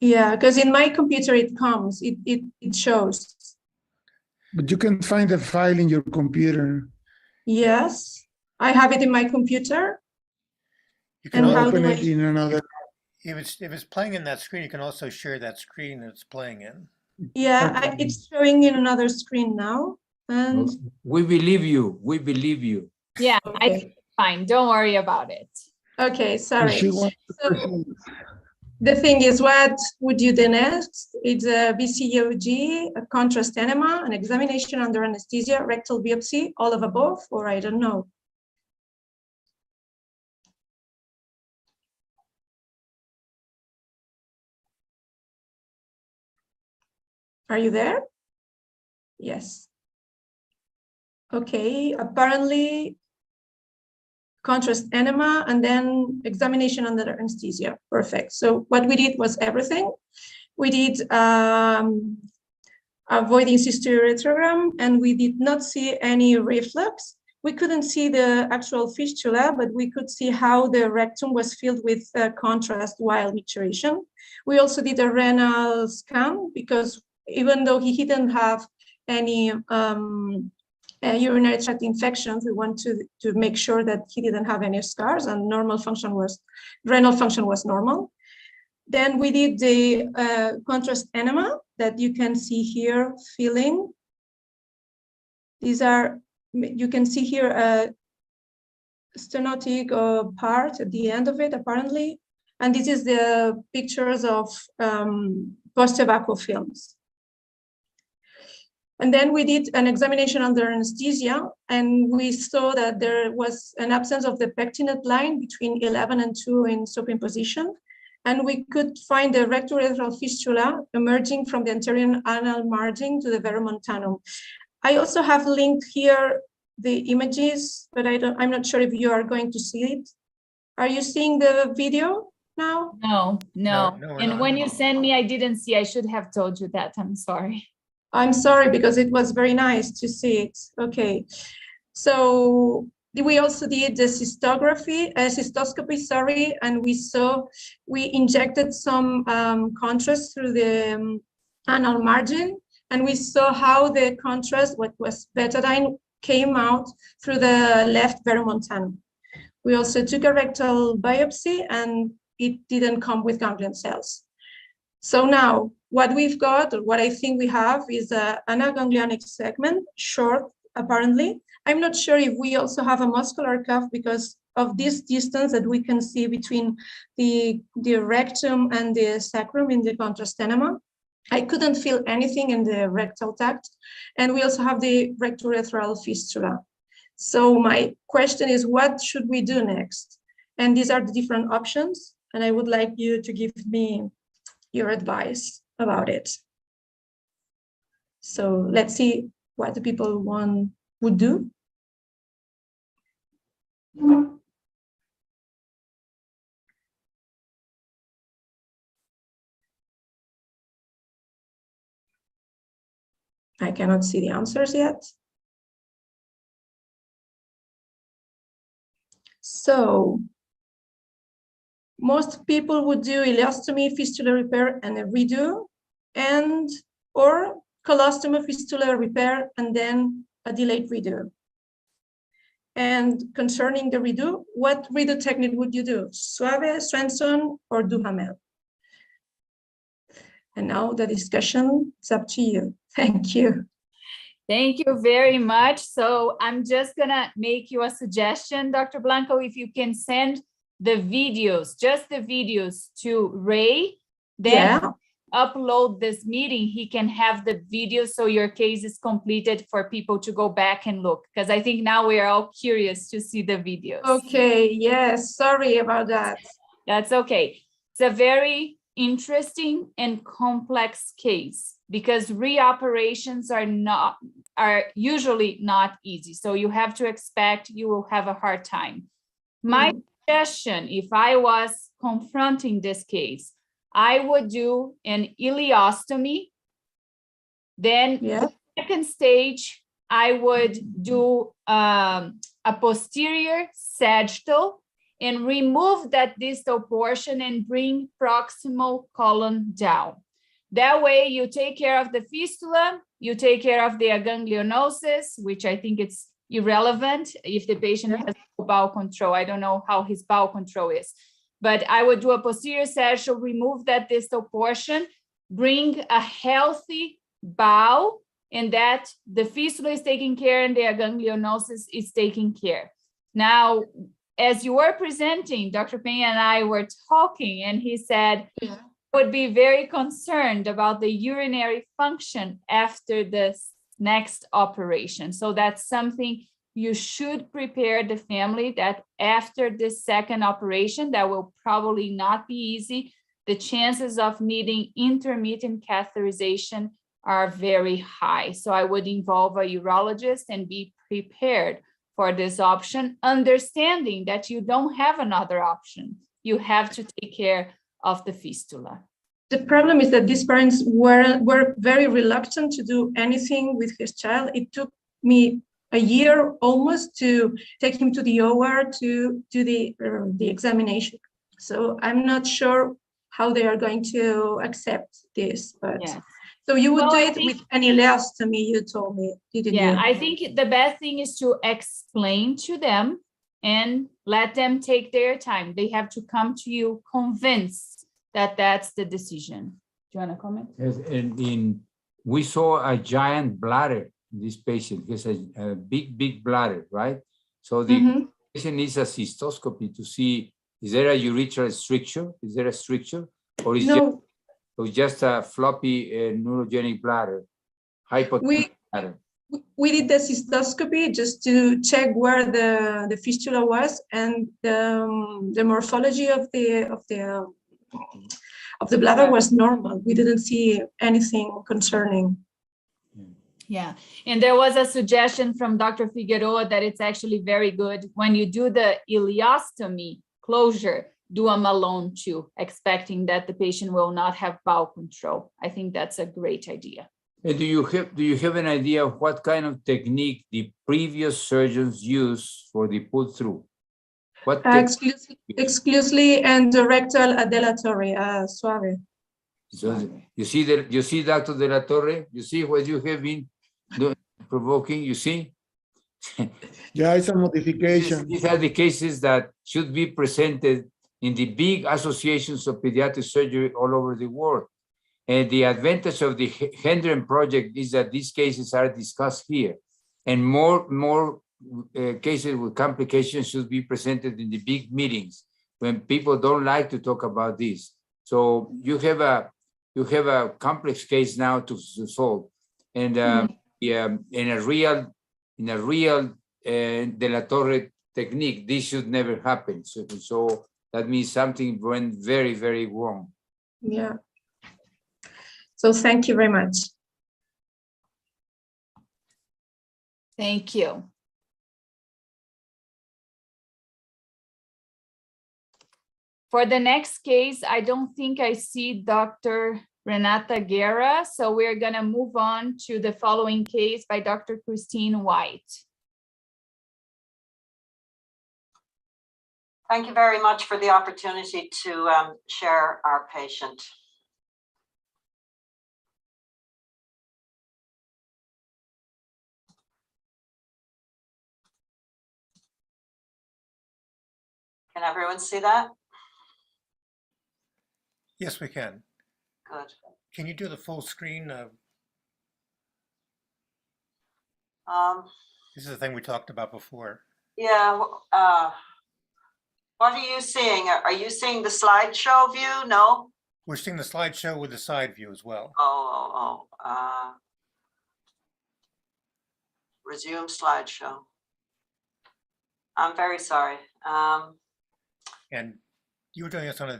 Yeah, because in my computer it comes, it shows. But you can find the file in your computer. Yes, I have it in my computer. You can And how Open do it in another. if it's playing in that screen, you can also share that screen that it's playing in. Yeah, it's showing in another screen now. And We believe you. We believe you. Yeah, I think okay, it's fine. Don't worry about it. okay, sorry. She wants to So present. the thing is, what would you do next? It's a BCOG, a contrast enema, an examination under anesthesia, rectal biopsy, all of above, or I don't know. Are you there? Yes. Okay, apparently contrast enema and then examination under anesthesia. Perfect. So what we did was everything. We did avoiding cystourethrogram, and we did not see any reflux. We couldn't see the actual fistula, but we could see how the rectum was filled with contrast while micturition. We also did a renal scan because even though he didn't have any urinary tract infections, we want to make sure that he didn't have any scars, and renal function was normal. Then we did the contrast enema that you can see here filling. These are, you can see here a stenotic part at the end of it, apparently. And this is the pictures of post-evacuo films. And then we did an examination under anesthesia, and we saw that there was an absence of the pectinate line between 11 and 2 in supine position. And we could find the rectourethral fistula emerging from the anterior anal margin to the verumontanum. I also have linked here the images, but I'm not sure if you are going to see it. Are you seeing the video now? No. No, we're And not. when you send me, I didn't see. I should have told you that. I'm sorry. I'm sorry, because it was very nice to see it. Okay, so we also did the cystoscopy, sorry, and we injected some contrast through the anal margin, and we saw how the contrast, what was betadine, came out through the left verumontanum. We also took a rectal biopsy, and it didn't come with ganglion cells. So now what we've got, or what I think we have, is an anaganglionic segment, short apparently. I'm not sure if we also have a muscular cuff because of this distance that we can see between the rectum and the sacrum in the contrast enema. I couldn't feel anything in the rectal tract. And we also have the rectourethral fistula. So my question is, what should we do next? And these are the different options. And I would like you to give me your advice about it. So let's see what the people would do. I cannot see the answers yet. So most people would do ileostomy, fistula repair, and a redo, or colostomy, fistula repair, and then a delayed redo. And concerning the redo, what redo technique would you do? Suave, Swenson, or Duhamel? And now the discussion is up to you. Thank you. Thank you very much. So I'm just gonna make you a suggestion, Dr. Blanco, if you can send the videos, just the videos to Ray, then upload this meeting, he can have the video so your case is completed for people to go back and look, because I think now we are all curious to see the videos. Okay, yes, sorry about that. That's okay. It's a very interesting and complex case because reoperations are usually not easy. So you have to expect you will have a hard time. My suggestion, if I was confronting this case, I would do an ileostomy. Then the second stage, I would do a posterior sagittal, and remove that distal portion and bring proximal colon down. That way you take care of the fistula, you take care of the aganglionosis, which I think it's irrelevant if the patient has bowel control. I don't know how his bowel control is, but I would do a posterior sagittal, remove that distal portion, bring a healthy bowel, and that the fistula is taking care and the aganglionosis is taking care. Now, as you were presenting, Dr. Pena and I were talking, and he said, would be very concerned about the urinary function after this next operation. So that's something you should prepare the family that after this second operation, that will probably not be easy. The chances of needing intermittent catheterization are very high. So I would involve a urologist and be prepared for this option, understanding that you don't have another option. You have to take care of the fistula. The problem is that these parents were very reluctant to do anything with his child. It took me a year almost to take him to the OR to do the examination. So I'm not sure how they are going to accept this, but Yeah. So you would Well, do I it think- with any ileostomy, you told me, didn't you? Yeah, I think the best thing is to explain to them and let them take their time. They have to come to you convinced that that's the decision. Do you want to comment? Yes, and we saw a giant bladder in this patient. He has a big bladder, right? So the patient needs a cystoscopy to see, is there a urethral stricture? Is there a stricture? Or is No, just a floppy neurogenic bladder, hypotonic bladder? we did the cystoscopy just to check where the fistula was, and the morphology of the bladder was normal. We didn't see anything concerning. Yeah, and there was a suggestion from Dr. Figueroa that it's actually very good when you do the ileostomy closure, do a Malone too, expecting that the patient will not have bowel control. I think that's a great idea. And do you have an idea of what kind of technique the previous surgeons used for the pull through? What Exclusively endorectal adulatory, suave. So you see, Dr. De La Torre, you see what you have been provoking, you see? Yeah, it's a modification. These are the cases that should be presented in the big associations of pediatric surgery all over the world. And the advantage of the Hendren project is that these cases are discussed here, and more cases with complications should be presented in the big meetings when people don't like to talk about this. So you have a complex case now to solve, and in a real De La Torre technique, this should never happen. So that means something went very, very wrong. Yeah. So thank you very much. Thank you. For the next case, I don't think I see Dr. Renata Guerra, so we're gonna move on to the following case by Dr. Christine White. Thank you very much for the opportunity to share our patient. Can everyone see that? Yes, we can. Good. Can you do the full screen? This is the thing we talked about before. Yeah. What are you seeing? Are you seeing the slideshow view? No? We're seeing the slideshow with the side view as well. Resume slideshow. I'm very sorry. And you were doing this on a